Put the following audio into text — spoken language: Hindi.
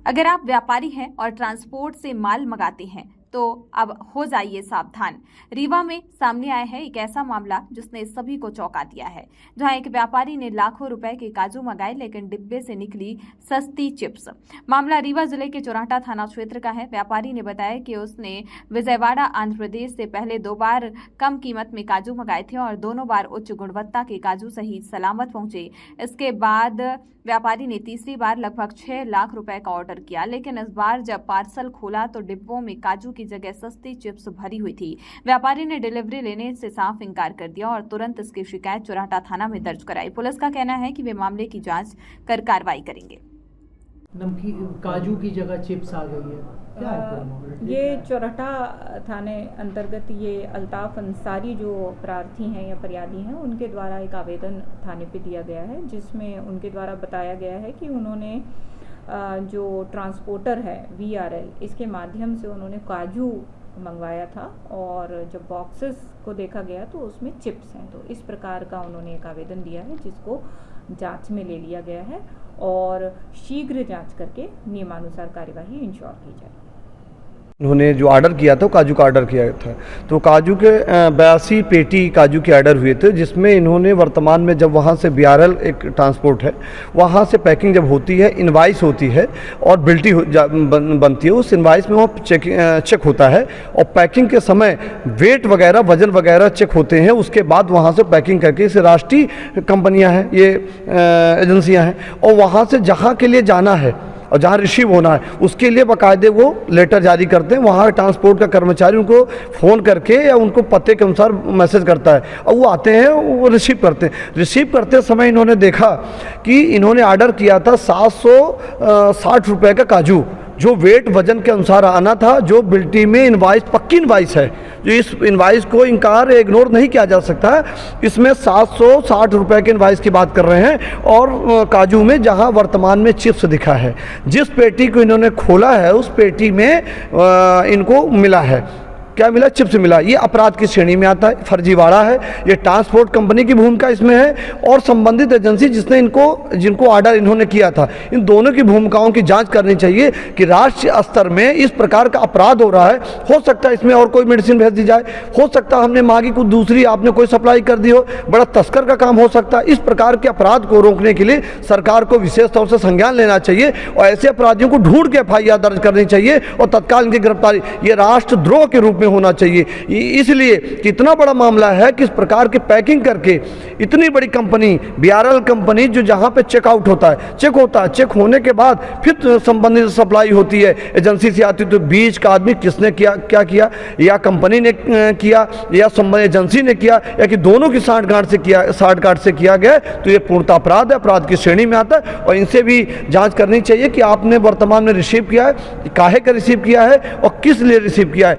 अगर आप व्यापारी हैं और ट्रांसपोर्ट से माल मंगाते हैं तो अब हो जाइए सावधान। रीवा में सामने आया है एक ऐसा मामला जिसने सभी को चौंका दिया है, जहां एक व्यापारी ने लाखों रुपए के काजू मंगाए लेकिन डिब्बे से निकली सस्ती चिप्स। मामला रीवा जिले के चोराटा थाना क्षेत्र का है। व्यापारी ने बताया कि उसने विजयवाड़ा आंध्र प्रदेश से पहले 2 बार कम कीमत में काजू मंगाए थे और दोनों बार उच्च गुणवत्ता के काजू सही सलामत पहुंचे। इसके बाद व्यापारी ने तीसरी बार लगभग 6 लाख रुपए का ऑर्डर किया, लेकिन इस बार जब पार्सल खोला तो डिब्बों में काजू की जगह सस्ती चिप्स भरी हुई थी। व्यापारी ने डिलीवरी लेने से साफ इनकार कर दिया और तुरंत इसकी शिकायत चोराटा थाना में दर्ज कराई। पुलिस का कहना है कि वे मामले की जांच कर कार्रवाई करेंगे। नमकीन काजू की जगह चिप्स आ गई है, क्या है? ये चोराटा थाने अंतर्गत ये अल्ताफ अंसारी जो प्रार्थी हैं या फरियादी हैं, उनके द्वारा एक आवेदन थाने पे दिया गया है, जिसमें उनके द्वारा बताया गया है कि उन्होंने जो ट्रांसपोर्टर है VRL, इसके माध्यम से उन्होंने काजू मंगवाया था और जब बॉक्सेस को देखा गया तो उसमें चिप्स हैं। तो इस प्रकार का उन्होंने एक आवेदन दिया है, जिसको जांच में ले लिया गया है और शीघ्र जांच करके नियमानुसार कार्यवाही इंश्योर की जाए। उन्होंने जो ऑर्डर किया था, काजू का ऑर्डर किया था, तो काजू के 82 पेटी काजू के ऑर्डर हुए थे, जिसमें इन्होंने वर्तमान में जब वहाँ से VRL एक ट्रांसपोर्ट है, वहाँ से पैकिंग जब होती है, इनवाइस होती है और बिल्टी बनती है, उस इनवाइस में वो चेक होता है और पैकिंग के समय वेट वगैरह, वजन वगैरह चेक होते हैं। उसके बाद वहाँ से पैकिंग करके, इसे राष्ट्रीय कंपनियाँ हैं, ये एजेंसियाँ हैं, और वहाँ से जहाँ के लिए जाना है और जहाँ रिसीव होना है उसके लिए बाकायदे वो लेटर जारी करते हैं। वहाँ ट्रांसपोर्ट का कर्मचारी उनको फ़ोन करके या उनको पते के अनुसार मैसेज करता है और वो आते हैं, वो रिसीव करते हैं। रिसीव करते समय इन्होंने देखा कि इन्होंने ऑर्डर किया था 760 रुपये का काजू, जो वेट वजन के अनुसार आना था, जो बिल्टी में इनवाइस, पक्की इनवाइस है, जो इस इनवाइस को इनकार इग्नोर नहीं किया जा सकता है। इसमें 760 रुपये के इनवाइस की बात कर रहे हैं और काजू में जहां वर्तमान में चिप्स दिखा है, जिस पेटी को इन्होंने खोला है उस पेटी में इनको मिला है, क्या मिला? चिप्स मिला। ये अपराध की श्रेणी में आता है, फर्जीवाड़ा है। ये ट्रांसपोर्ट कंपनी की भूमिका इसमें है और संबंधित एजेंसी जिसने जिनको ऑर्डर इन्होंने किया था, इन दोनों की भूमिकाओं की जांच करनी चाहिए कि राष्ट्रीय स्तर में इस प्रकार का अपराध हो रहा है। हो सकता है इसमें और कोई मेडिसिन भेज दी जाए, हो सकता है हमने मांगी कुछ दूसरी, आपने कोई सप्लाई कर दी हो, बड़ा तस्कर का काम हो सकता है। इस प्रकार के अपराध को रोकने के लिए सरकार को विशेष तौर से संज्ञान लेना चाहिए और ऐसे अपराधियों को ढूंढ के FIR दर्ज करनी चाहिए और तत्काल इनकी गिरफ्तारी, ये राष्ट्रद्रोह के रूप होना चाहिए। इसलिए कि इतना बड़ा मामला है कि इस प्रकार की पैकिंग करके इतनी बड़ी कंपनी VRL कंपनी, जो जहां पे चेकआउट होता है, चेक होने के बाद फिर संबंधित सप्लाई होती है, एजेंसी से आती, तो बीच का आदमी किसने किया, क्या किया, या कंपनी ने किया या संबंधित एजेंसी ने किया या कि दोनों की साठगांठ से किया गया, तो ये पूर्णतः अपराध है, अपराध की श्रेणी में आता है और इनसे भी जांच करनी चाहिए कि आपने वर्तमान में रिसीव किया है, काहे का रिसीव किया है और किस लिए रिसीव किया है।